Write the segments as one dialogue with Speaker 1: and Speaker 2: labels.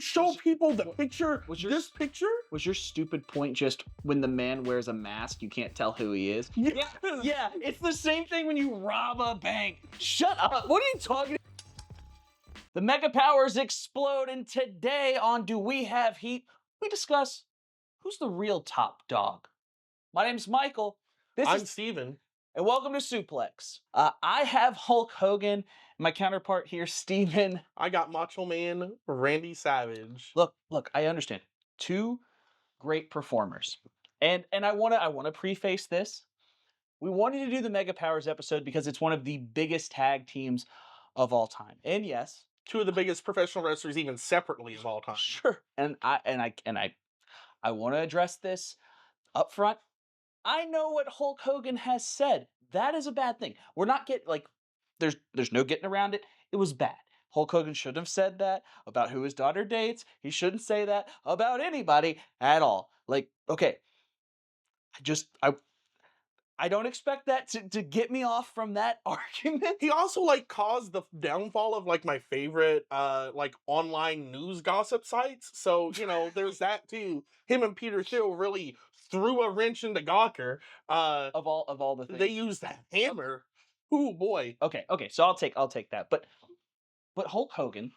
Speaker 1: show people the picture. This picture?
Speaker 2: Was your stupid point just when the man wears a mask, you can't tell who he is?
Speaker 1: Yes.
Speaker 2: Yeah, it's the same thing when you rob a bank. Shut up. What are you talking about? The mega powers explode, and today on Do We Have Heat, we discuss who's the real top dog. My name's Michael.
Speaker 1: I'm Steven.
Speaker 2: And welcome to Suplex. I have Hulk Hogan, my counterpart here, Steven.
Speaker 1: I got Macho Man Randy Savage.
Speaker 2: Look, I understand. Two great performers. And I wanna preface this. We wanted to do the Mega Powers episode because it's one of the biggest tag teams of all time. And yes,
Speaker 1: two of the biggest professional wrestlers even separately of all time.
Speaker 2: Sure. And I want to address this up front. I know what Hulk Hogan has said. That is a bad thing. We're not there's no getting around it. It was bad. Hulk Hogan shouldn't have said that about who his daughter dates. He shouldn't say that about anybody at all. Okay. I don't expect that to get me off from that argument.
Speaker 1: He also caused the downfall of my favorite online news gossip sites. So, there's that too. Him and Peter Thiel really threw a wrench into Gawker.
Speaker 2: Of all the things.
Speaker 1: They used a hammer. Oh boy.
Speaker 2: Okay, so I'll take that. But Hulk Hogan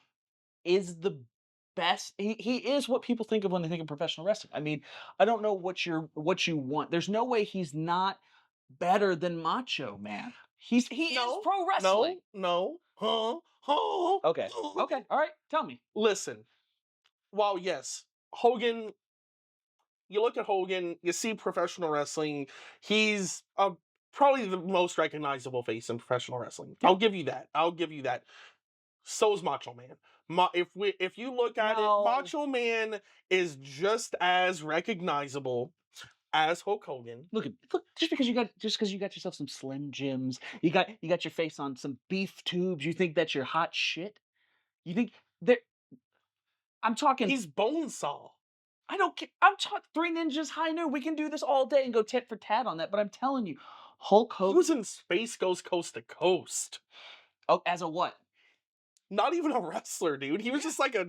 Speaker 2: is the best. He is what people think of when they think of professional wrestling. I mean, I don't know what you want. There's no way he's not better than Macho Man. He is pro wrestling.
Speaker 1: No.
Speaker 2: Okay. All right. Tell me.
Speaker 1: Listen. While yes, Hogan. You look at Hogan. You see professional wrestling. He's probably the most recognizable face in professional wrestling. I'll give you that. So is Macho Man. If you look at it, Macho Man is just as recognizable as Hulk Hogan.
Speaker 2: Look, just because you got yourself some Slim Jims, you got your face on some beef tubes, you think that's your hot shit? You think that I'm talking
Speaker 1: He's Bonesaw.
Speaker 2: I don't care. I'm talking Three Ninjas High Noon. We can do this all day and go tit for tat on that, but I'm telling you, Hulk Hogan.
Speaker 1: He was in Space Ghost Coast to Coast.
Speaker 2: Oh, as a what?
Speaker 1: Not even a wrestler, dude. He was just like a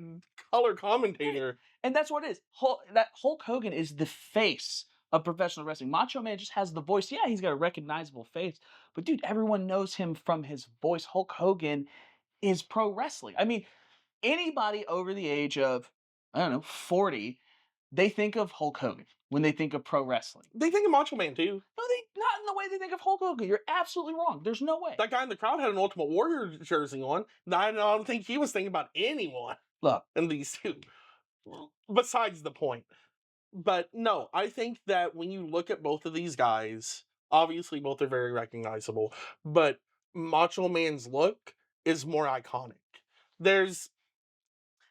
Speaker 1: color commentator.
Speaker 2: And that's what it is. Hulk Hogan is the face of professional wrestling. Macho Man just has the voice. Yeah, he's got a recognizable face. But dude, everyone knows him from his voice. Hulk Hogan is pro wrestling. I mean, anybody over the age of, 40, they think of Hulk Hogan when they think of pro wrestling.
Speaker 1: They think of Macho Man too.
Speaker 2: No, not in the way they think of Hulk Hogan. You're absolutely wrong. There's no way.
Speaker 1: That guy in the crowd had an Ultimate Warrior jersey on. I don't think he was thinking about anyone.
Speaker 2: Look.
Speaker 1: In these two. Besides the point. But no, I think that when you look at both of these guys, obviously both are very recognizable, but Macho Man's look is more iconic. There's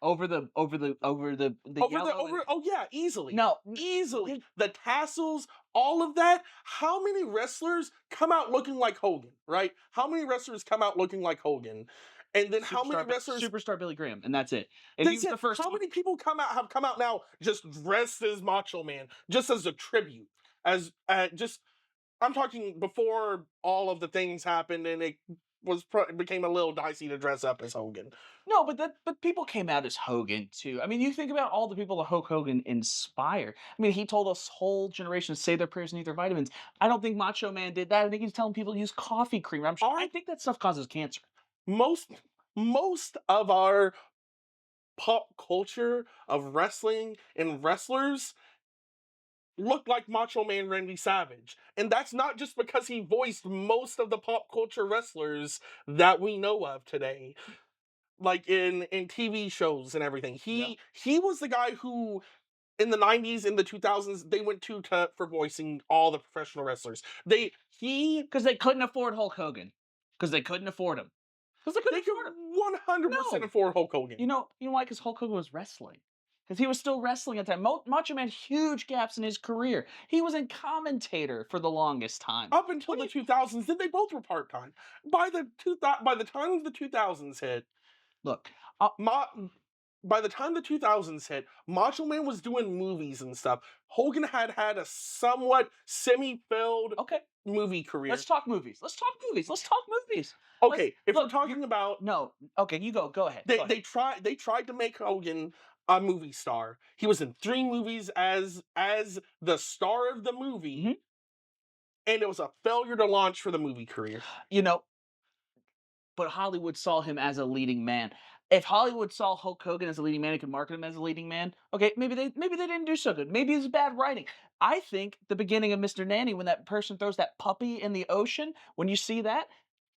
Speaker 2: over the yellow.
Speaker 1: Oh yeah, easily.
Speaker 2: No,
Speaker 1: easily. The tassels, all of that. How many wrestlers come out looking like Hogan, right? How many wrestlers come out looking like Hogan? And then how many wrestlers?
Speaker 2: Superstar Billy Graham, and that's it. And he was the first.
Speaker 1: How many people have come out now just dressed as Macho Man, just as a tribute, I'm talking before all of the things happened, and it became a little dicey to dress up as Hogan.
Speaker 2: No, but people came out as Hogan too. I mean, you think about all the people that Hulk Hogan inspired. I mean, he told us whole generation to say their prayers and eat their vitamins. I don't think Macho Man did that. I think he's telling people to use coffee creamer. I think that stuff causes cancer.
Speaker 1: Most of our pop culture of wrestling and wrestlers look like Macho Man Randy Savage. And that's not just because he voiced most of the pop culture wrestlers that we know of today. Like in TV shows and everything. He was the guy who in the 90s, in the 2000s, they went to for voicing all the professional wrestlers.
Speaker 2: Because they couldn't afford Hulk Hogan. Because they couldn't afford him.
Speaker 1: Because they could 100% afford Hulk Hogan.
Speaker 2: You know why? Because Hulk Hogan was wrestling. Because he was still wrestling at the time. Macho Man, huge gaps in his career. He was a commentator for the longest time.
Speaker 1: Up until the 2000s, then they both were part-time. By the time the 2000s hit,
Speaker 2: look,
Speaker 1: by the time the 2000s hit, Macho Man was doing movies and stuff. Hogan had a somewhat semi-failed movie career.
Speaker 2: Let's talk movies.
Speaker 1: Okay, we're talking about...
Speaker 2: No, okay, you go ahead.
Speaker 1: They tried to make Hogan a movie star. He was in 3 movies as the star of the movie,
Speaker 2: Mhm.
Speaker 1: and it was a failure to launch for the movie career.
Speaker 2: You know, but Hollywood saw him as a leading man. If Hollywood saw Hulk Hogan as a leading man and could market him as a leading man, okay, maybe they didn't do so good. Maybe it's bad writing. I think the beginning of Mr. Nanny, when that person throws that puppy in the ocean, when you see that,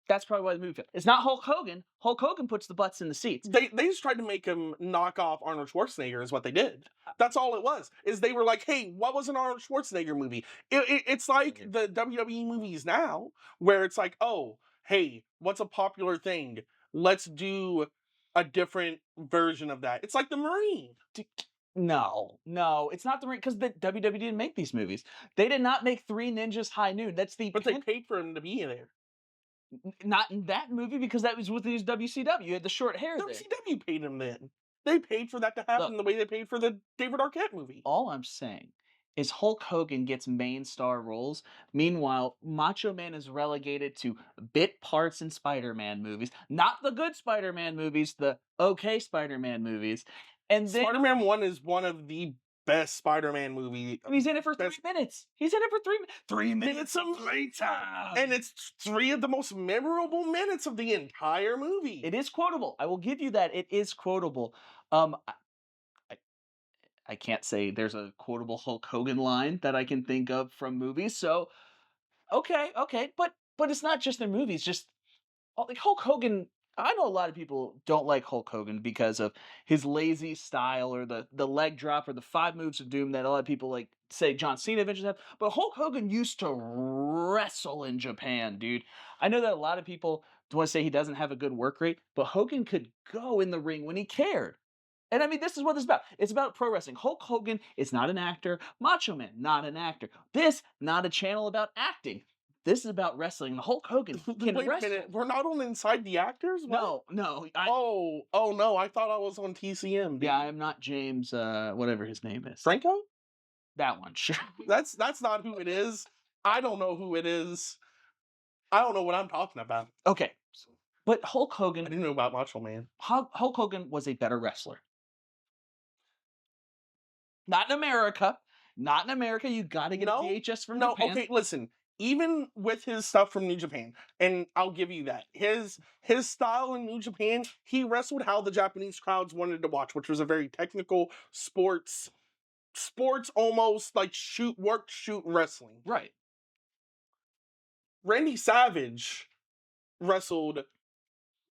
Speaker 2: that's probably why the movie failed. It's not Hulk Hogan. Hulk Hogan puts the butts in the seats.
Speaker 1: They just tried to make him knock off Arnold Schwarzenegger is what they did. That's all it was. Is they were like, hey, what was an Arnold Schwarzenegger movie? It's like the WWE movies now, where it's like, oh, hey, what's a popular thing? Let's do a different version of that. It's like the Marine.
Speaker 2: No, no, it's not the ring because the WWE didn't make these movies. They did not make Three Ninjas High Noon. That's the
Speaker 1: But they paid for him to be in there.
Speaker 2: not in that movie because that was with his WCW. You had the short hair there.
Speaker 1: WCW paid him then. They paid for that to happen
Speaker 2: Look,
Speaker 1: the way they paid for the David Arquette movie.
Speaker 2: all I'm saying is Hulk Hogan gets main star roles. Meanwhile, Macho Man is relegated to bit parts in Spider-Man movies. Not the good Spider-Man movies, the okay Spider-Man movies. And then
Speaker 1: Spider-Man 1 is one of the best Spider-Man movie.
Speaker 2: he's in it for
Speaker 1: Best-
Speaker 2: 3 minutes. He's in it for 3 minutes of playtime.
Speaker 1: And it's 3 of the most memorable minutes of the entire movie.
Speaker 2: It is quotable. I will give you that. It is quotable. I I can't say there's a quotable Hulk Hogan line that I can think of from movies. So okay, but it's not just in movies. Just like Hulk Hogan. I know a lot of people don't like Hulk Hogan because of his lazy style or the leg drop or the 5 moves of doom that a lot of people like say John Cena eventually have. But Hulk Hogan used to wrestle in Japan, dude. I know that a lot of people want to say he doesn't have a good work rate, but Hogan could go in the ring when he cared. And I mean, this is what this is about. It's about pro wrestling. Hulk Hogan is not an actor. Macho Man, not an actor. This, not a channel about acting. This is about wrestling. Hulk Hogan can
Speaker 1: Wait a
Speaker 2: wrestle.
Speaker 1: minute, we're not on Inside the Actors? What?
Speaker 2: No.
Speaker 1: Oh no, I thought I was on TCM. Dude.
Speaker 2: Yeah, I am not James, whatever his name is.
Speaker 1: Franco?
Speaker 2: That one, sure.
Speaker 1: That's not who it is. I don't know who it is. I don't know what I'm talking about.
Speaker 2: Okay. But Hulk
Speaker 1: I
Speaker 2: Hogan,
Speaker 1: didn't know about Macho Man.
Speaker 2: Hulk Hogan was a better wrestler. Not in America. Not in America. You got to get
Speaker 1: No,
Speaker 2: a VHS from
Speaker 1: no.
Speaker 2: Japan.
Speaker 1: Okay, listen. Even with his stuff from New Japan, and I'll give you that his style in New Japan, he wrestled how the Japanese crowds wanted to watch, which was a very technical sports almost like shoot wrestling.
Speaker 2: Right.
Speaker 1: Randy Savage wrestled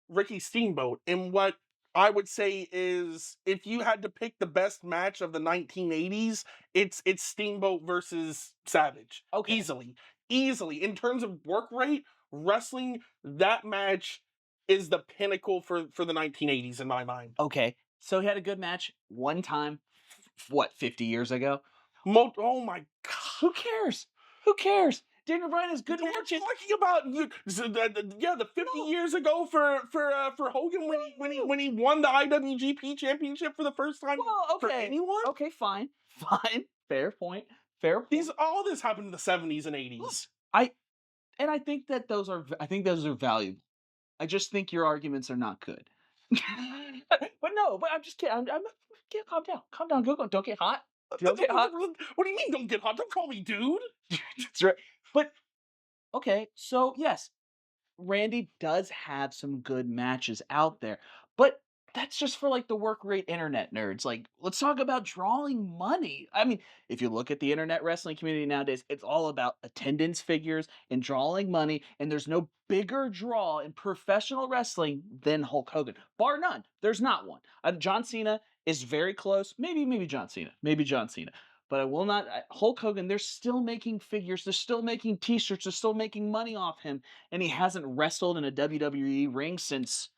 Speaker 1: Ricky Steamboat in what I would say is if you had to pick the best match of the 1980s, it's Steamboat versus Savage.
Speaker 2: Okay.
Speaker 1: Easily. In terms of work rate, wrestling, that match is the pinnacle for the 1980s in my mind.
Speaker 2: Okay. So he had a good match one time, what, 50 years ago?
Speaker 1: Oh my god.
Speaker 2: Who cares? Who cares? Daniel Bryan has good
Speaker 1: We're
Speaker 2: matches.
Speaker 1: talking about the 50 years ago for Hogan when he won the IWGP Championship for the first time
Speaker 2: Well,
Speaker 1: for
Speaker 2: okay.
Speaker 1: anyone.
Speaker 2: Okay, fine. Fair point.
Speaker 1: All this happened in the 70s and 80s.
Speaker 2: I think that those are valuable. I just think your arguments are not good. but no, but I'm just kidding. Yeah, calm down. Calm down. Go. Don't get hot. Don't get hot.
Speaker 1: What do you mean don't get hot? Don't call me dude.
Speaker 2: That's right. But okay, so yes, Randy does have some good matches out there, but that's just for like the work rate internet nerds. Like, let's talk about drawing money. I mean, if you look at the internet wrestling community nowadays, it's all about attendance figures and drawing money, and there's no bigger draw in professional wrestling than Hulk Hogan, bar none. There's not one. John Cena is very close. Maybe John Cena. But I will not. Hulk Hogan, they're still making figures. They're still making T-shirts. They're still making money off him. And he hasn't wrestled in a WWE ring since,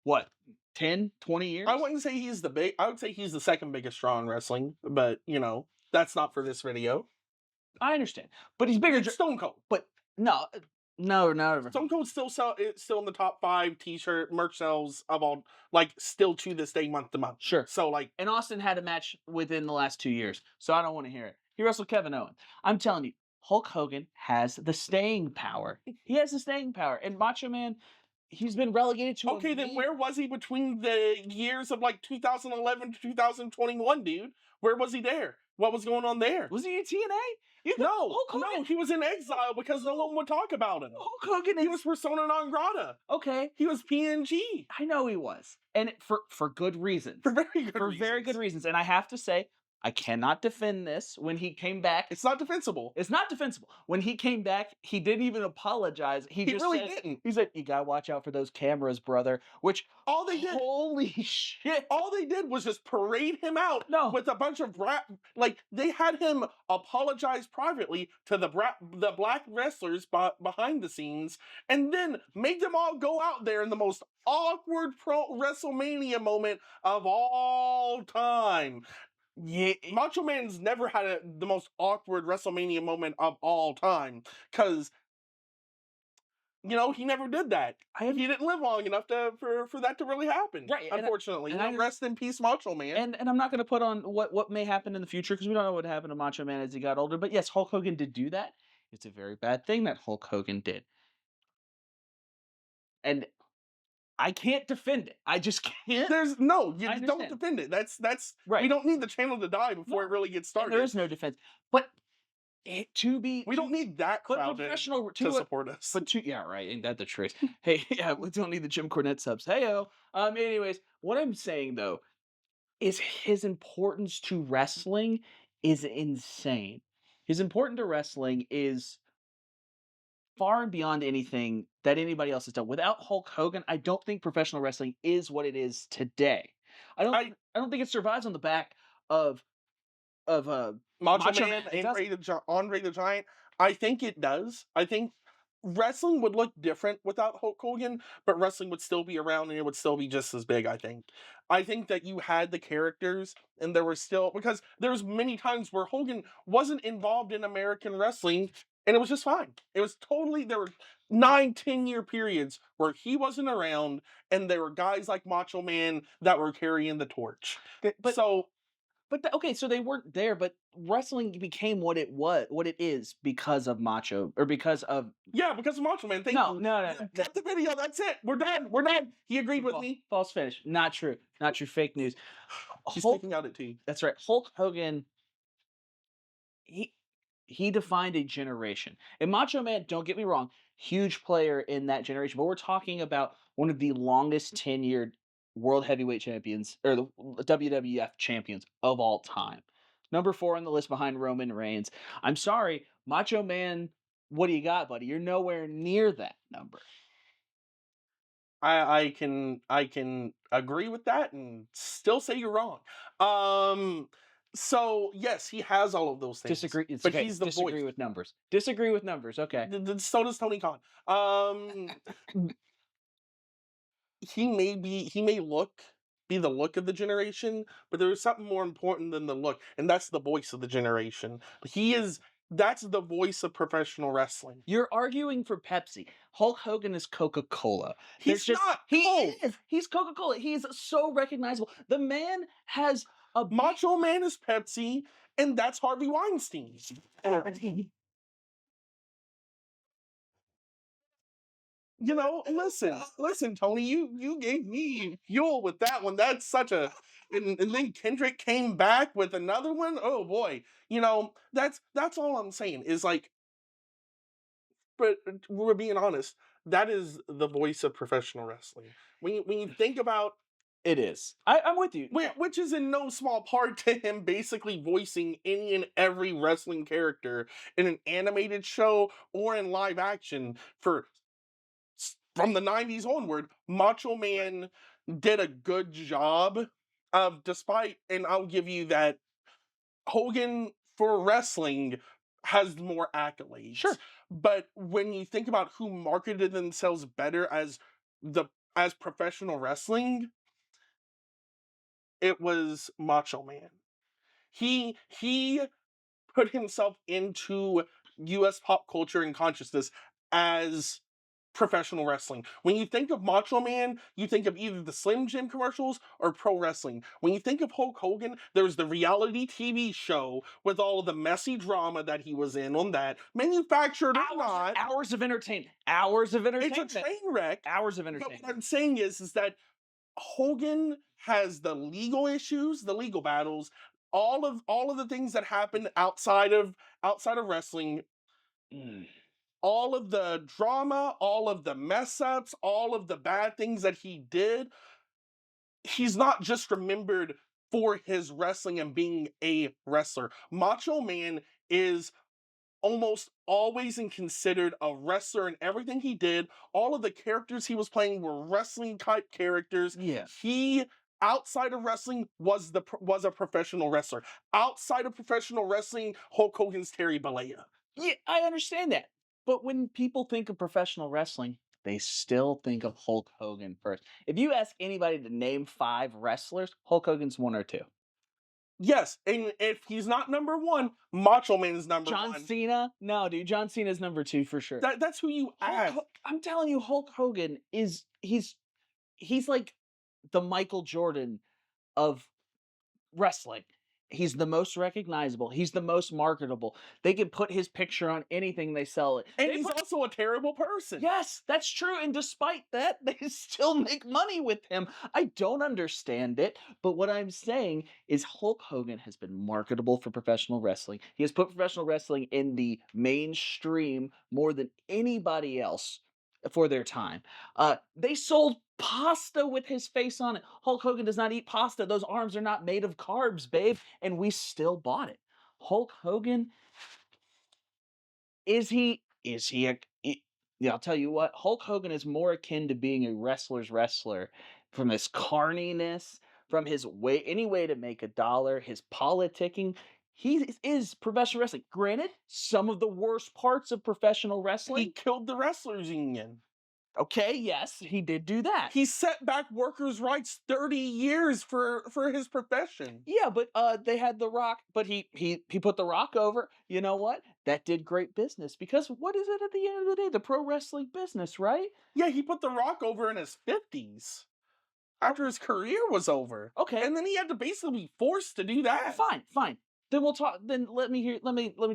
Speaker 2: what, 10, 20 years?
Speaker 1: I wouldn't say I would say he's the second biggest draw in wrestling, but that's not for this video.
Speaker 2: I understand. But he's bigger.
Speaker 1: It's Stone Cold.
Speaker 2: But no.
Speaker 1: Stone Cold it's still in the top 5 T-shirt merch sales of all, like still to this day, month to month.
Speaker 2: Sure.
Speaker 1: So like,
Speaker 2: and Austin had a match within the last 2 years, so I don't want to hear it. He wrestled Kevin Owens. I'm telling you, Hulk Hogan has the staying power. He has the staying power, and Macho Man. He's been relegated to
Speaker 1: Okay, then where was he between the years of like 2011 to 2021, dude? Where was he there? What was going on there?
Speaker 2: Was he in TNA?
Speaker 1: No, he was in exile because no one would talk about him.
Speaker 2: Hulk Hogan
Speaker 1: He was persona non grata.
Speaker 2: okay.
Speaker 1: He was PNG.
Speaker 2: I know he was, and for good reasons.
Speaker 1: For very good
Speaker 2: For
Speaker 1: reasons.
Speaker 2: very good reasons. And I have to say, I cannot defend this. When he came back,
Speaker 1: It's not defensible.
Speaker 2: it's not defensible. When he came back, he didn't even apologize. He just
Speaker 1: really
Speaker 2: said,
Speaker 1: didn't.
Speaker 2: He said, "You gotta watch out for those cameras, brother." Which
Speaker 1: All they did,
Speaker 2: holy shit!
Speaker 1: all they did was just parade him out
Speaker 2: No.
Speaker 1: with a bunch of like they had him apologize privately to the black wrestlers behind the scenes, and then make them all go out there in the most awkward pro WrestleMania moment of all time.
Speaker 2: Yeah,
Speaker 1: Macho Man's never had the most awkward WrestleMania moment of all time because he never did that. He didn't live long enough for that to really happen.
Speaker 2: Right,
Speaker 1: Unfortunately,
Speaker 2: and I
Speaker 1: rest in peace, Macho Man.
Speaker 2: and I'm not going to put on what may happen in the future because we don't know what happened to Macho Man as he got older. But yes, Hulk Hogan did do that. It's a very bad thing that Hulk Hogan did, and I can't defend it. I just can't.
Speaker 1: There's no, you
Speaker 2: I
Speaker 1: don't
Speaker 2: understand.
Speaker 1: defend it. That's
Speaker 2: Right.
Speaker 1: We don't need the channel to die before
Speaker 2: No.
Speaker 1: it really gets
Speaker 2: And
Speaker 1: started.
Speaker 2: there is no defense, but we
Speaker 1: don't need that
Speaker 2: but
Speaker 1: crowd
Speaker 2: professional
Speaker 1: to support us.
Speaker 2: But yeah, right. Ain't that the truth? Hey, yeah, we don't need the Jim Cornette subs. Heyo. Anyways, what I'm saying though is his importance to wrestling is insane. His importance to wrestling is far and beyond anything that anybody else has done. Without Hulk Hogan, I don't think professional wrestling is what it is today. I don't think it survives on the back of
Speaker 1: Macho Man
Speaker 2: It
Speaker 1: and
Speaker 2: doesn't.
Speaker 1: Andre the Giant. I think it does. I think wrestling would look different without Hulk Hogan, but wrestling would still be around and it would still be just as big, I think. I think that you had the characters and there were still, because there's many times where Hogan wasn't involved in American wrestling and it was just fine. It was totally, there were 9-10 year periods where he wasn't around and there were guys like Macho Man that were carrying the torch.
Speaker 2: Okay, so they weren't there, but wrestling became what it is because of Macho, or because of
Speaker 1: because of Macho Man. Thank you.
Speaker 2: No.
Speaker 1: Cut the video. That's it. We're done. He agreed with me.
Speaker 2: False finish. Not true. Not true. Fake news.
Speaker 1: He's taking out at tea.
Speaker 2: That's right. Hulk Hogan. He defined a generation. And Macho Man, don't get me wrong, huge player in that generation. But we're talking about one of the longest tenured world heavyweight champions, or the WWF champions of all time. Number 4 on the list behind Roman Reigns. I'm sorry, Macho Man, what do you got, buddy? You're nowhere near that number.
Speaker 1: I can agree with that and still say you're wrong. So yes, he has all of those things.
Speaker 2: Disagree.
Speaker 1: But he's the
Speaker 2: disagree
Speaker 1: voice.
Speaker 2: with numbers. Disagree with numbers. Okay.
Speaker 1: So does Tony Khan. He may be the look of the generation, but there is something more important than the look, and that's the voice of the generation. That's the voice of professional wrestling.
Speaker 2: You're arguing for Pepsi. Hulk Hogan is Coca-Cola.
Speaker 1: He's not.
Speaker 2: He is. He's Coca-Cola. He's so recognizable. The man has a
Speaker 1: Macho Man is Pepsi, and that's Harvey Weinstein. Listen, Tony, you gave me fuel with that one. That's such a, and then Kendrick came back with another one. Oh boy, that's all I'm saying is like, but we're being honest. That is the voice of professional wrestling. When you think about
Speaker 2: it is. I'm with you.
Speaker 1: Which is in no small part to him basically voicing any and every wrestling character in an animated show or in live action from the 90s onward. Macho Man did a good job of, despite, and I'll give you that, Hogan for wrestling has more accolades.
Speaker 2: Sure.
Speaker 1: But when you think about who marketed themselves better as professional wrestling, it was Macho Man. He put himself into US pop culture and consciousness as professional wrestling. When you think of Macho Man, you think of either the Slim Jim commercials or pro wrestling. When you think of Hulk Hogan, there's the reality TV show with all of the messy drama that he was in on that, manufactured or not.
Speaker 2: Hours of entertainment. Hours of
Speaker 1: It's a
Speaker 2: entertainment.
Speaker 1: train wreck.
Speaker 2: Hours of
Speaker 1: But what
Speaker 2: entertainment.
Speaker 1: I'm saying is that Hogan has the legal issues, the legal battles, all of the things that happen outside of wrestling,
Speaker 2: Mm.
Speaker 1: all of the drama, all of the mess ups, all of the bad things that he did. He's not just remembered for his wrestling and being a wrestler. Macho Man is almost always considered a wrestler in everything he did. All of the characters he was playing were wrestling type characters.
Speaker 2: Yeah.
Speaker 1: He outside of wrestling was a professional wrestler. Outside of professional wrestling, Hulk Hogan's Terry Bollea.
Speaker 2: Yeah, I understand that. But when people think of professional wrestling, they still think of Hulk Hogan first. If you ask anybody to name 5 wrestlers, Hulk Hogan's 1 or 2.
Speaker 1: Yes, and if he's not number one, Macho Man is number
Speaker 2: John
Speaker 1: one.
Speaker 2: Cena? No, dude. John Cena's number 2 for sure.
Speaker 1: That's who you ask.
Speaker 2: I'm telling you, Hulk Hogan is he's like the Michael Jordan of wrestling. He's the most recognizable. He's the most marketable. They can put his picture on anything, they sell it.
Speaker 1: And
Speaker 2: They
Speaker 1: he's
Speaker 2: put-
Speaker 1: also a terrible person.
Speaker 2: Yes, that's true. And despite that, they still make money with him. I don't understand it. But what I'm saying is Hulk Hogan has been marketable for professional wrestling. He has put professional wrestling in the mainstream more than anybody else for their time. They sold pasta with his face on it. Hulk Hogan does not eat pasta. Those arms are not made of carbs, babe. And we still bought it. Hulk Hogan, yeah, I'll tell you what, Hulk Hogan is more akin to being a wrestler's wrestler from his carniness, from his way, any way to make a dollar, his politicking. Is professional wrestling. Granted, some of the worst parts of professional
Speaker 1: He
Speaker 2: wrestling.
Speaker 1: killed the wrestlers union.
Speaker 2: Okay, yes, he did do that.
Speaker 1: He set back workers' rights 30 years for his profession.
Speaker 2: Yeah, but they had The Rock, but he put The Rock over. You know what? That did great business because what is it at the end of the day? The pro wrestling business, right?
Speaker 1: Yeah, he put The Rock over in his 50s after his career was over.
Speaker 2: Okay.
Speaker 1: And then he had to basically be forced to do that.
Speaker 2: Fine, fine. Then we'll talk. Then let me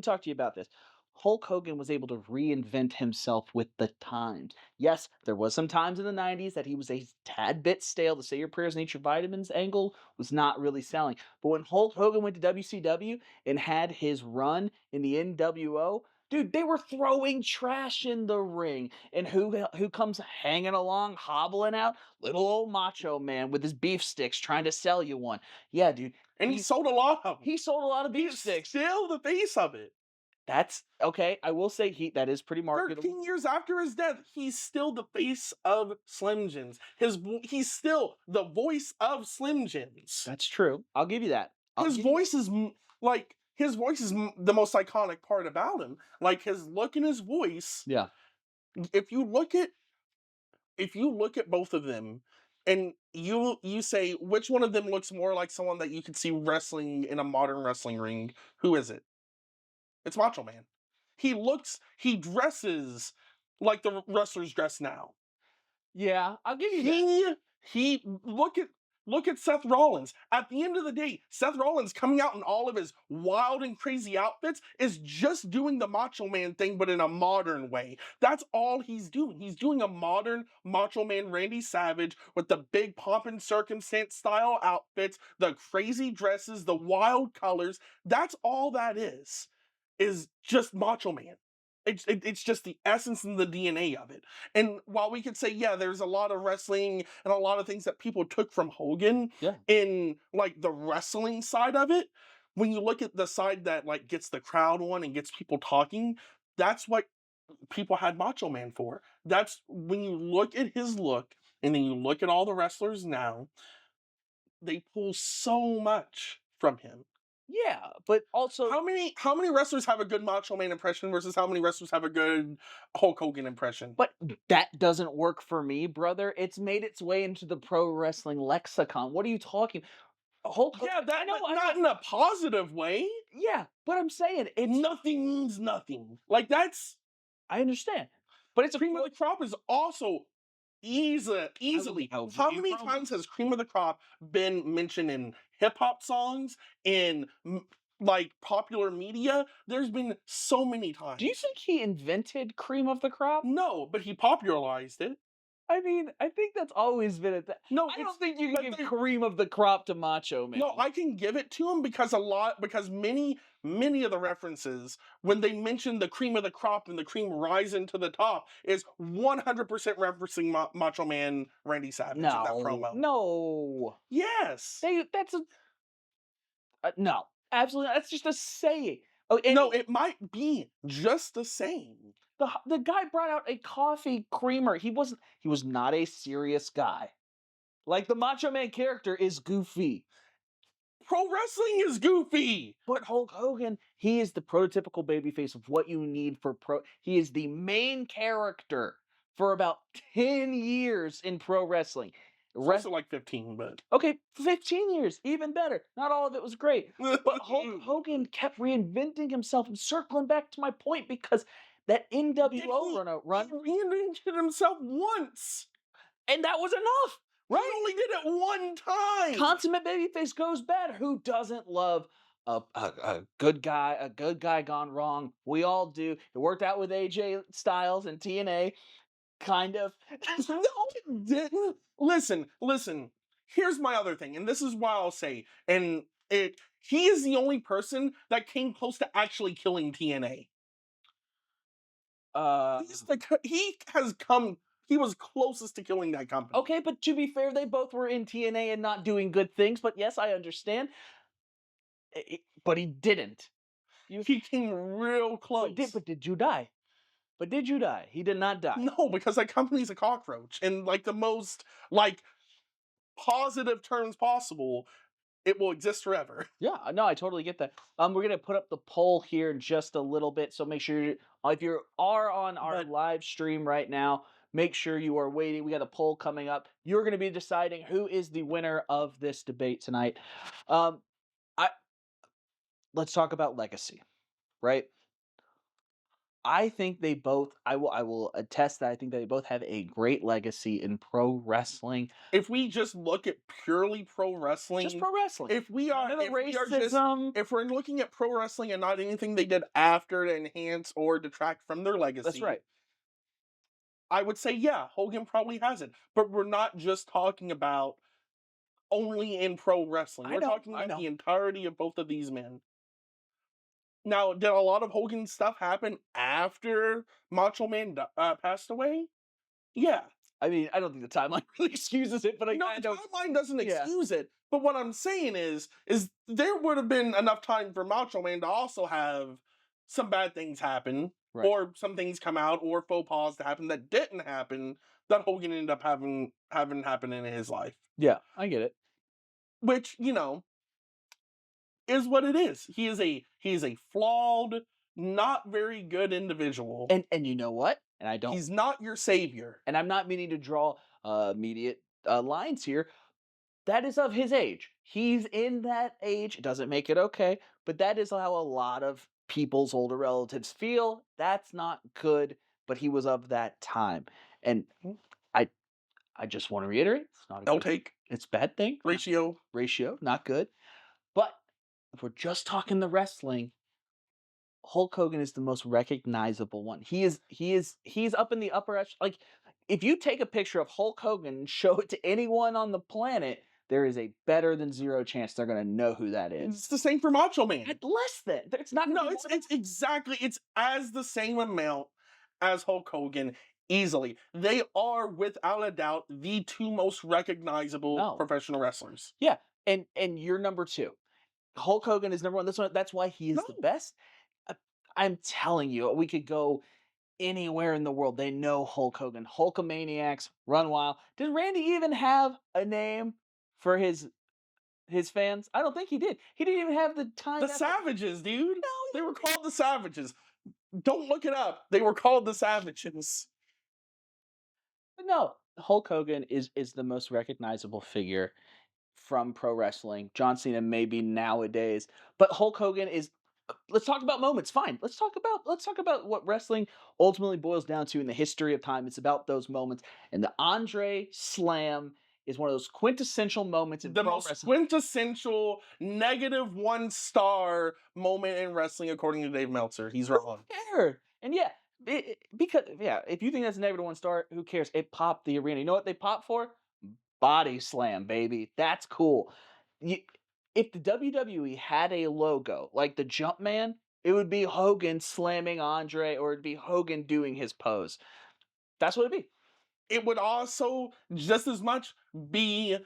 Speaker 2: talk to you about this. Hulk Hogan was able to reinvent himself with the times. Yes, there was some times in the 90s that he was a tad bit stale. The say your prayers and eat your vitamins angle was not really selling. But when Hulk Hogan went to WCW and had his run in the NWO, dude, they were throwing trash in the ring. And who comes hanging along, hobbling out? Little old Macho Man with his beef sticks trying to sell you one. Yeah, dude.
Speaker 1: And he sold a lot of them.
Speaker 2: He sold a lot of beef
Speaker 1: He's
Speaker 2: sticks.
Speaker 1: still the face of it.
Speaker 2: That's okay. I will say that is pretty marketable.
Speaker 1: 13 years after his death, he's still the face of Slim Jims. He's still the voice of Slim Jims.
Speaker 2: That's true. I'll give you that.
Speaker 1: His voice is the most iconic part about him. Like his look and his voice.
Speaker 2: Yeah.
Speaker 1: If you look at both of them and you say which one of them looks more like someone that you could see wrestling in a modern wrestling ring, who is it? It's Macho Man. He dresses like the wrestlers dress now.
Speaker 2: Yeah, I'll give you that.
Speaker 1: He look at Seth Rollins. At the end of the day, Seth Rollins coming out in all of his wild and crazy outfits is just doing the Macho Man thing, but in a modern way. That's all he's doing. He's doing a modern Macho Man Randy Savage with the big pomp and circumstance style outfits, the crazy dresses, the wild colors. That's all that is just Macho Man. It's just the essence and the DNA of it. And while we could say, yeah, there's a lot of wrestling and a lot of things that people took from Hogan
Speaker 2: Yeah.
Speaker 1: in like the wrestling side of it, when you look at the side that like gets the crowd on and gets people talking, that's what people had Macho Man for. That's when you look at his look and then you look at all the wrestlers now, they pull so much from him.
Speaker 2: Yeah, but also
Speaker 1: How many wrestlers have a good Macho Man impression versus how many wrestlers have a good Hulk Hogan impression?
Speaker 2: but that doesn't work for me, brother. It's made its way into the pro wrestling lexicon. What are you talking? Hulk Hogan.
Speaker 1: Yeah, that not in a positive way.
Speaker 2: Yeah, but I'm saying it's
Speaker 1: Nothing means nothing. Like that's
Speaker 2: I understand. But it's a
Speaker 1: Cream of the Crop is also easily.
Speaker 2: how
Speaker 1: How
Speaker 2: great
Speaker 1: many
Speaker 2: promos.
Speaker 1: times has Cream of the Crop been mentioned in hip hop songs, in like popular media? There's been so many times.
Speaker 2: Do you think he invented cream of the crop?
Speaker 1: No, but he popularized it.
Speaker 2: I mean, I think that's always been a thing.
Speaker 1: No,
Speaker 2: I
Speaker 1: it's
Speaker 2: don't think you can
Speaker 1: but
Speaker 2: give
Speaker 1: there-
Speaker 2: cream of the crop to Macho Man.
Speaker 1: no, I can give it to him because many of the references when they mention the cream of the crop and the cream rising to the top is 100% referencing Macho Man Randy Savage in that promo.
Speaker 2: No.
Speaker 1: Yes.
Speaker 2: That's a no. Absolutely, that's just a saying. Oh,
Speaker 1: No, it might be just the same.
Speaker 2: the guy brought out a coffee creamer. He was not a serious guy. Like the Macho Man character is goofy.
Speaker 1: Pro wrestling is goofy.
Speaker 2: But Hulk Hogan, he is the prototypical babyface of what you need for pro. He is the main character for about 10 years in pro wrestling.
Speaker 1: It's also like 15, but
Speaker 2: Okay, 15 years, even better. Not all of it was great. But Hulk Hogan kept reinventing himself and circling back to my point because that NWO run,
Speaker 1: he reinvented himself once.
Speaker 2: and that was enough,
Speaker 1: He
Speaker 2: right?
Speaker 1: only did it one time.
Speaker 2: Consummate babyface goes bad. Who doesn't love a good guy gone wrong? We all do. It worked out with AJ Styles and TNA, kind of.
Speaker 1: No, it didn't. Listen. Here's my other thing, and this is why I'll say, he is the only person that came close to actually killing TNA. He was closest to killing that company.
Speaker 2: Okay, but to be fair, they both were in TNA and not doing good things. But yes, I understand. But he didn't.
Speaker 1: He came real close.
Speaker 2: But did you die? But did you die? He did not die.
Speaker 1: No, because that company's a cockroach. In like the most like positive terms possible, it will exist forever.
Speaker 2: Yeah, no, I totally get that. We're gonna put up the poll here in just a little bit, so make sure if you are on our live stream right now, make sure you are waiting. We got a poll coming up. You're gonna be deciding who is the winner of this debate tonight. Let's talk about legacy, right? I think they both. I will attest that I think they both have a great legacy in pro wrestling.
Speaker 1: If we just look at purely pro wrestling,
Speaker 2: Just pro wrestling.
Speaker 1: if we are,
Speaker 2: None of the
Speaker 1: if we are just,
Speaker 2: racism.
Speaker 1: if we're looking at pro wrestling and not anything they did after to enhance or detract from their legacy,
Speaker 2: That's right.
Speaker 1: I would say, yeah, Hogan probably has it. But we're not just talking about only in pro wrestling. We're talking about the entirety of both of these men. Now, did a lot of Hogan stuff happen after Macho Man passed away? Yeah.
Speaker 2: I mean, I don't think the timeline really excuses it, but
Speaker 1: No, the timeline doesn't excuse it. But what I'm saying is there would have been enough time for Macho Man to also have some bad things happen,
Speaker 2: Right.
Speaker 1: or some things come out, or faux pas to happen that didn't happen that Hogan ended up having happen in his life.
Speaker 2: Yeah, I get it.
Speaker 1: Which, is what it is. He is a flawed, not very good individual.
Speaker 2: And you know what? And I don't.
Speaker 1: He's not your savior.
Speaker 2: And I'm not meaning to draw immediate lines here. That is of his age. He's in that age. It doesn't make it okay, but that is how a lot of people's older relatives feel. That's not good, but he was of that time. And I just want to reiterate, it's not a
Speaker 1: I'll
Speaker 2: good,
Speaker 1: take
Speaker 2: it's a bad thing.
Speaker 1: ratio,
Speaker 2: not good. But if we're just talking the wrestling, Hulk Hogan is the most recognizable one. He's up in the upper echelon. Like, if you take a picture of Hulk Hogan and show it to anyone on the planet, there is a better than zero chance they're gonna know who that is.
Speaker 1: It's the same for Macho Man.
Speaker 2: At less than. It's not.
Speaker 1: No, it's as the same amount as Hulk Hogan. Easily. They are, without a doubt, the two most recognizable professional wrestlers.
Speaker 2: Yeah, and you're number two. Hulk Hogan is number one. That's why he is the best. I'm telling you, we could go anywhere in the world. They know Hulk Hogan. Hulkamaniacs, Run Wild. Did Randy even have a name for his fans? I don't think he did. He didn't even have the time.
Speaker 1: The Savages, dude.
Speaker 2: No,
Speaker 1: they were called the Savages. Don't look it up. They were called the Savages.
Speaker 2: But no, Hulk Hogan is the most recognizable figure from pro wrestling. John Cena maybe nowadays, but Hulk Hogan is let's talk about moments. Fine. Let's talk about what wrestling ultimately boils down to in the history of time. It's about those moments. And the Andre Slam is one of those quintessential moments in
Speaker 1: The
Speaker 2: pro
Speaker 1: most
Speaker 2: wrestling.
Speaker 1: quintessential -1 star moment in wrestling, according to Dave Meltzer. He's wrong.
Speaker 2: Care. And yeah, because yeah, if you think that's a -1 star, who cares? It popped the arena. You know what they popped for? Body slam, baby. That's cool. You, if the WWE had a logo like the Jumpman, it would be Hogan slamming Andre, or it'd be Hogan doing his pose. That's what it'd be.
Speaker 1: It would also just as much be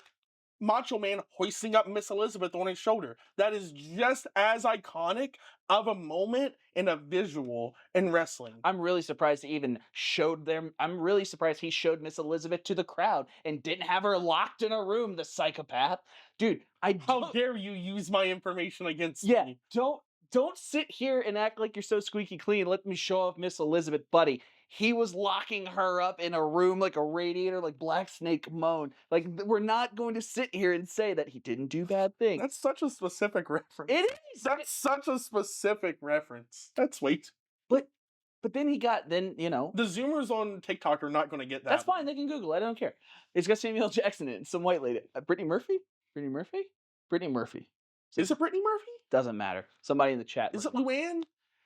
Speaker 1: Macho Man hoisting up Miss Elizabeth on his shoulder. That is just as iconic of a moment and a visual in wrestling.
Speaker 2: I'm really surprised he even showed them. I'm really surprised he showed Miss Elizabeth to the crowd and didn't have her locked in a room, the psychopath. Dude,
Speaker 1: How dare you use my information against
Speaker 2: yeah,
Speaker 1: me?
Speaker 2: don't sit here and act like you're so squeaky clean. Let me show off Miss Elizabeth, buddy. He was locking her up in a room like a radiator, like Black Snake Moan. Like we're not going to sit here and say that he didn't do bad things.
Speaker 1: That's such a specific reference.
Speaker 2: It is.
Speaker 1: That's such a specific reference. That's way too.
Speaker 2: But then he got you know.
Speaker 1: The Zoomers on TikTok are not going to get that.
Speaker 2: That's
Speaker 1: one.
Speaker 2: fine. They can Google. I don't care. It's got Samuel L. Jackson in it. Some white lady. Brittany Murphy. Brittany Murphy. Brittany Murphy.
Speaker 1: Is it Brittany Murphy?
Speaker 2: Doesn't matter. Somebody in the chat.
Speaker 1: Is it Luann?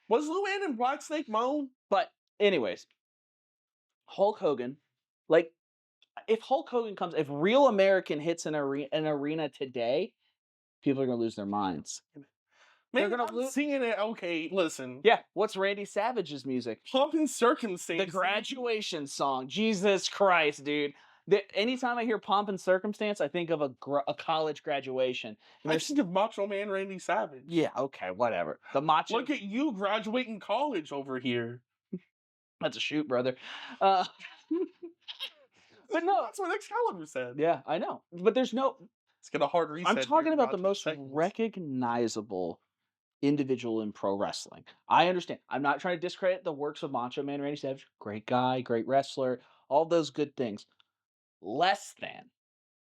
Speaker 1: Was Luann in Black Snake Moan?
Speaker 2: But anyways, Hulk Hogan, like if Hulk Hogan comes, if Real American hits an arena today, people are gonna lose their minds.
Speaker 1: Man,
Speaker 2: gonna
Speaker 1: I'm seeing it. Okay, listen.
Speaker 2: Yeah, what's Randy Savage's music?
Speaker 1: Pump and Circumstance.
Speaker 2: The graduation song. Jesus Christ, dude. Anytime I hear Pomp and Circumstance, I think of a college graduation. And
Speaker 1: I
Speaker 2: there's
Speaker 1: think of Macho Man Randy Savage.
Speaker 2: yeah, okay, whatever. The macho.
Speaker 1: Look at you graduating college over here.
Speaker 2: That's a shoot, brother. Uh, but no,
Speaker 1: That's what Excalibur said.
Speaker 2: yeah, I know. But there's no.
Speaker 1: Let's get a hard reset.
Speaker 2: I'm talking
Speaker 1: here,
Speaker 2: about the
Speaker 1: about
Speaker 2: most
Speaker 1: 2 seconds.
Speaker 2: recognizable individual in pro wrestling. I understand. I'm not trying to discredit the works of Macho Man Randy Savage. Great guy, great wrestler, all those good things. Less than.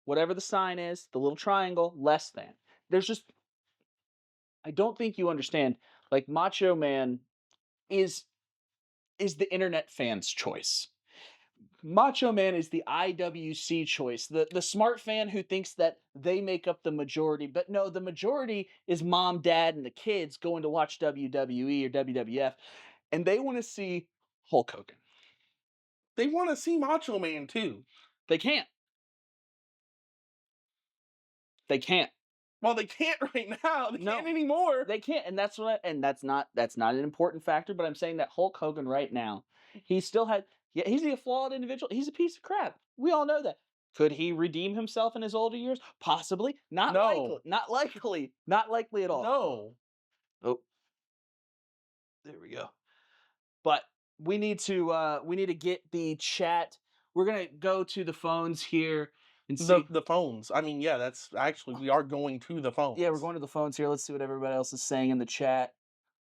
Speaker 2: Whatever the sign is, the little triangle, less than. There's just I don't think you understand. Like Macho Man is the internet fan's choice. Macho Man is the IWC choice, the smart fan who thinks that they make up the majority. But no, the majority is mom, dad, and the kids going to watch WWE or WWF, and they want to see Hulk Hogan.
Speaker 1: They want to see Macho Man too.
Speaker 2: They can't. They can't.
Speaker 1: Well, they can't right now. They
Speaker 2: No.
Speaker 1: can't anymore.
Speaker 2: They can't, and that's not an important factor. But I'm saying that Hulk Hogan right now, he still had. Yeah, he's a flawed individual. He's a piece of crap. We all know that. Could he redeem himself in his older years? Possibly. Not
Speaker 1: No.
Speaker 2: likely. Not likely. Not likely at all.
Speaker 1: No.
Speaker 2: Oh. There we go. But we need to get the chat. We're gonna go to the phones here and see.
Speaker 1: The phones. I mean, yeah, that's actually we are going to the phones.
Speaker 2: Yeah, we're going to the phones here. Let's see what everybody else is saying in the chat.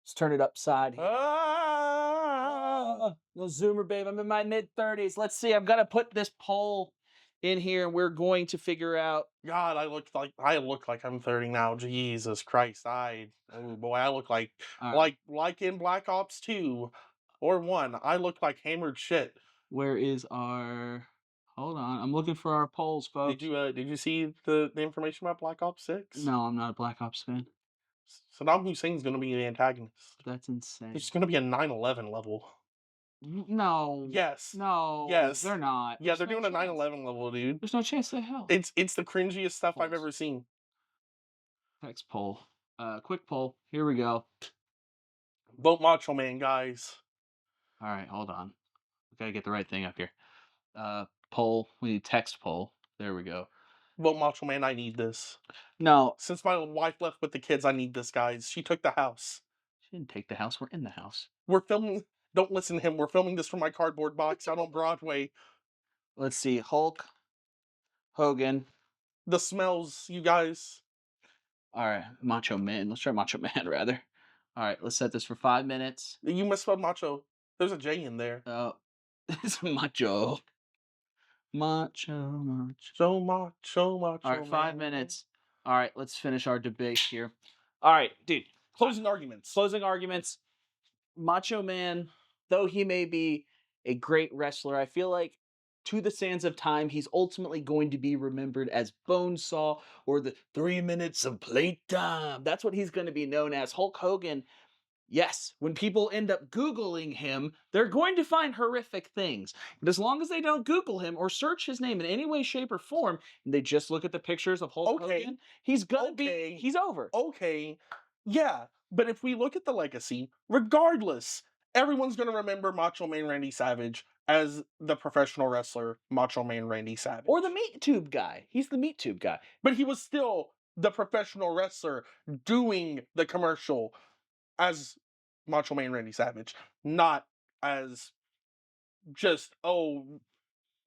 Speaker 2: Let's turn it upside here. No Zoomer, babe. I'm in my mid-30s. Let's see. I'm gonna put this poll in here, and we're going to figure out.
Speaker 1: God, I look like I'm 30 now. Jesus Christ, oh boy, I look like
Speaker 2: All right.
Speaker 1: like in Black Ops 2 or 1. I look like hammered shit.
Speaker 2: Where is our? Hold on. I'm looking for our polls, folks.
Speaker 1: Did you see the information about Black Ops 6?
Speaker 2: No, I'm not a Black Ops fan.
Speaker 1: Saddam Hussein's going to be the antagonist.
Speaker 2: That's insane.
Speaker 1: It's going to be a 9/11 level.
Speaker 2: No.
Speaker 1: Yes.
Speaker 2: No.
Speaker 1: Yes.
Speaker 2: They're not.
Speaker 1: Yeah,
Speaker 2: There's
Speaker 1: they're
Speaker 2: no
Speaker 1: doing a
Speaker 2: chance.
Speaker 1: 9/11 level, dude.
Speaker 2: There's no chance in hell.
Speaker 1: It's the cringiest stuff I've
Speaker 2: Polls.
Speaker 1: ever seen.
Speaker 2: Next poll. Quick poll. Here we go.
Speaker 1: Vote Macho Man, guys.
Speaker 2: All right, hold on. We gotta get the right thing up here. Poll. We need text poll. There we go.
Speaker 1: Vote Macho Man, I need this.
Speaker 2: No,
Speaker 1: Since my wife left with the kids, I need this, guys. She took the house.
Speaker 2: she didn't take the house. We're in the house.
Speaker 1: We're filming. Don't listen to him. We're filming this from my cardboard box out on Broadway.
Speaker 2: Let's see. Hulk, Hogan.
Speaker 1: The smells, you guys.
Speaker 2: All right, Macho Man. Let's try Macho Man rather. All right, let's set this for 5 minutes.
Speaker 1: You misspelled macho. There's a J in there.
Speaker 2: It's Macho. Macho.
Speaker 1: So macho.
Speaker 2: All right, 5 minutes. All right, let's finish our debate here. All right, dude.
Speaker 1: Closing arguments.
Speaker 2: Closing arguments. Macho Man, though he may be a great wrestler, I feel like to the sands of time, he's ultimately going to be remembered as Bonesaw or the 3 minutes of playtime. That's what he's going to be known as. Hulk Hogan, yes, when people end up Googling him, they're going to find horrific things. But as long as they don't Google him or search his name in any way, shape, or form, and they just look at the pictures of Hulk Hogan, he's gonna be, he's over.
Speaker 1: Okay, yeah, but if we look at the legacy, regardless, everyone's going to remember Macho Man Randy Savage as the professional wrestler Macho Man Randy Savage.
Speaker 2: Or the meat tube guy. He's the meat tube guy.
Speaker 1: But he was still the professional wrestler doing the commercial as Macho Man Randy Savage, not as just, oh,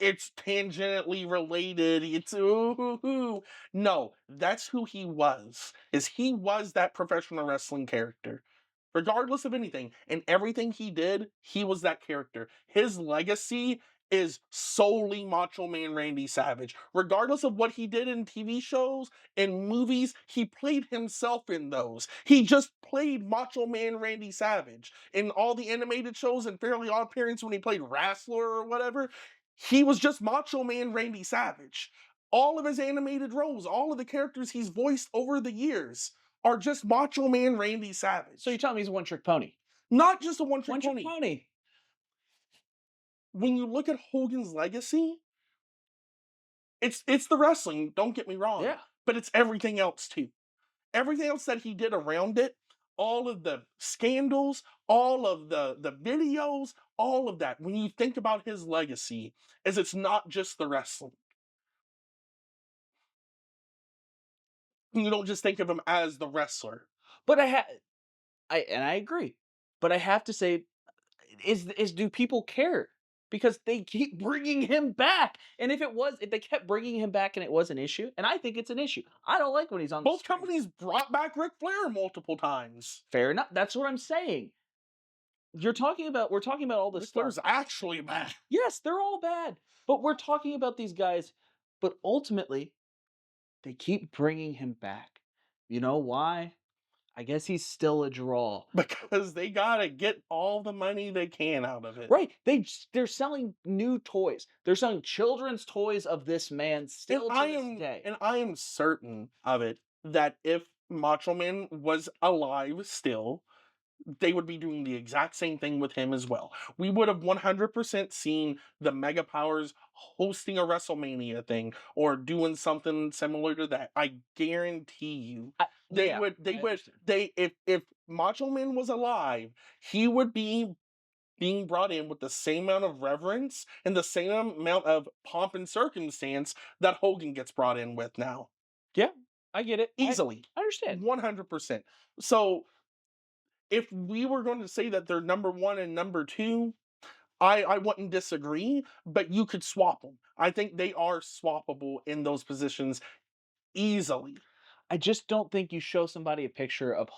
Speaker 1: it's tangentially related. It's ooh. No, that's who he was. He was that professional wrestling character. Regardless of anything and everything he did, he was that character. His legacy is solely Macho Man Randy Savage. Regardless of what he did in TV shows and movies, he played himself in those. He just played Macho Man Randy Savage. In all the animated shows and Fairly Odd Parents when he played Wrestler or whatever, he was just Macho Man Randy Savage. All of his animated roles, all of the characters he's voiced over the years are just Macho Man Randy Savage.
Speaker 2: So you're telling me he's a one-trick pony?
Speaker 1: Not just a one-trick
Speaker 2: One-trick pony.
Speaker 1: When you look at Hogan's legacy, it's the wrestling, don't get me wrong.
Speaker 2: Yeah.
Speaker 1: But it's everything else too. Everything else that he did around it, all of the scandals, all of the videos, all of that. When you think about his legacy, is it's not just the wrestling. You don't just think of him as the wrestler.
Speaker 2: But I agree. But I have to say, do people care? Because they keep bringing him back. And if they kept bringing him back and it was an issue, and I think it's an issue. I don't like when he's on
Speaker 1: Both companies brought back Ric Flair multiple times.
Speaker 2: Fair enough. That's what I'm saying. We're talking about all this
Speaker 1: Ric
Speaker 2: stuff.
Speaker 1: Flair's actually bad.
Speaker 2: Yes, they're all bad. But we're talking about these guys. But ultimately, they keep bringing him back. You know why? I guess he's still a draw.
Speaker 1: Because they gotta get all the money they can out of it.
Speaker 2: Right. They're selling new toys. They're selling children's toys of this man still to this day.
Speaker 1: And I am certain of it that if Macho Man was alive still, they would be doing the exact same thing with him as well. We would have 100% seen the Mega Powers hosting a WrestleMania thing or doing something similar to that. I guarantee you. If Macho Man was alive, he would be being brought in with the same amount of reverence and the same amount of pomp and circumstance that Hogan gets brought in with now.
Speaker 2: Yeah, I get it.
Speaker 1: Easily.
Speaker 2: I understand.
Speaker 1: 100%. So if we were going to say that they're number one and number two, I wouldn't disagree, but you could swap them. I think they are swappable in those positions easily.
Speaker 2: I just don't think you show somebody a picture of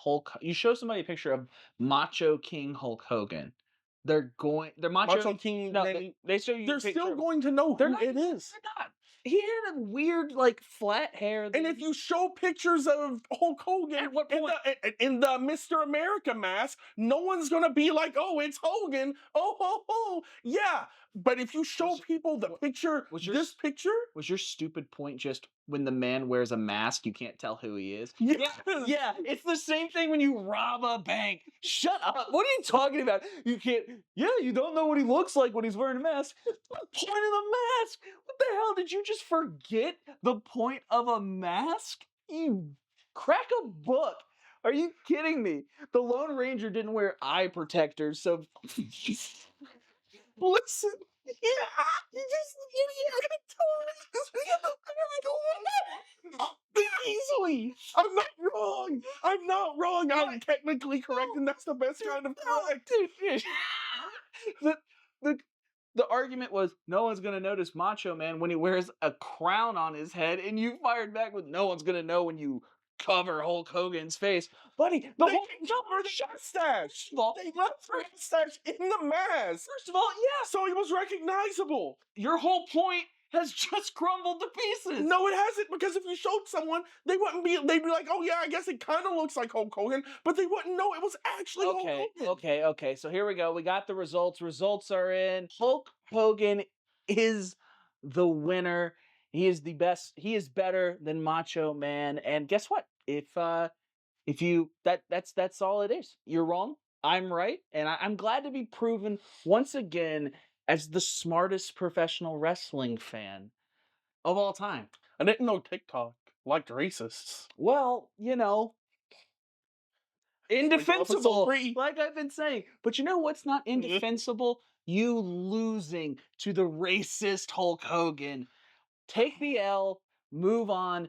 Speaker 2: Macho King Hulk Hogan. They're
Speaker 1: Macho King.
Speaker 2: No, they show you.
Speaker 1: They're still going to know who it is.
Speaker 2: They're not. He had a weird, flat hair.
Speaker 1: And if you show pictures of Hulk Hogan in the Mr. America mask, no one's gonna be like, "Oh, it's Hogan." Oh, yeah. But if you show people the picture, this picture,
Speaker 2: was your stupid point just when the man wears a mask, you can't tell who he is?
Speaker 1: Yeah.
Speaker 2: It's the same thing when you rob a bank. Shut up! What are you talking about? You can't. Yeah, you don't know what he looks like when he's wearing a mask. What's the point of the mask? What the hell? Did you just forget the point of a mask? You crack a book. Are you kidding me? The Lone Ranger didn't wear eye protectors, so.
Speaker 1: Listen, you just easily. I'm not wrong. I'm technically correct, and that's the best kind of correct.
Speaker 2: The argument was no one's gonna notice Macho Man when he wears a crown on his head, and you fired back with no one's gonna know when you cover Hulk Hogan's face, buddy.
Speaker 1: They cover the mustache. They left the mustache in the mask.
Speaker 2: First of all, yeah.
Speaker 1: So he was recognizable.
Speaker 2: Your whole point has just crumbled to pieces.
Speaker 1: No, it hasn't, because if you showed someone, they'd be like, oh yeah, I guess it kind of looks like Hulk Hogan, but they wouldn't know it was actually Hulk Hogan.
Speaker 2: Okay. So here we go. We got the results. Results are in. Hulk Hogan is the winner. He is the best. He is better than Macho Man. And guess what? If you that's all it is. You're wrong. I'm right, and I'm glad to be proven once again as the smartest professional wrestling fan of all time.
Speaker 1: I didn't know TikTok liked racists.
Speaker 2: Well, indefensible,
Speaker 1: 3.
Speaker 2: like I've been saying. But you know what's not indefensible? You losing to the racist Hulk Hogan. Take the L, move on.